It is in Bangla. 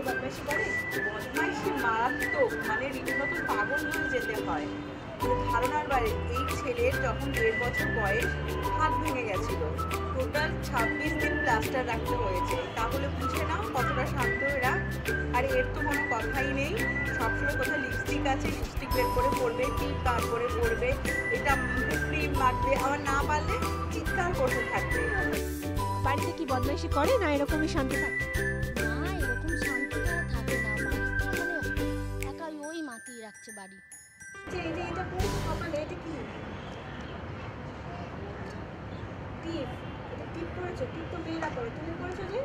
বদমাইশি করে? বদমাইশি মারাত্মক, মানে রীতিমতো পাগল হয়ে যেতে হয়। ধারণার বাইরে। এই ছেলের যখন 1.5 বছর বয়স হাত ভেঙে গেছিল, টোটাল 26 দিন প্লাস্টার রাখতে হয়েছে। তাহলে বুঝে নাও কতটা শান্ত এরা। আর এর তো কোনো কথাই নেই, সবসময় কোথায় লিপস্টিক আছে, লিপস্টিক বের করে পরবে, টিপ বার করে পরবে, এটা ক্রিম মাখবে, আবার না পারলে চিৎকার করতে থাকবে। বাড়িতে কি বদমাইশি করে না এরকমই শান্ত থাকে? না, এরকম শান্ত থাকে না। বাড়িটা মানে একাই ওই মাতিয়ে রাখছে বাড়ি। এটা পড়েছে সকালে, এটা কি টিপ? এটা টিপ পড়েছো? টিপ তো মেয়েরা করে, তুমি পড়েছো যে?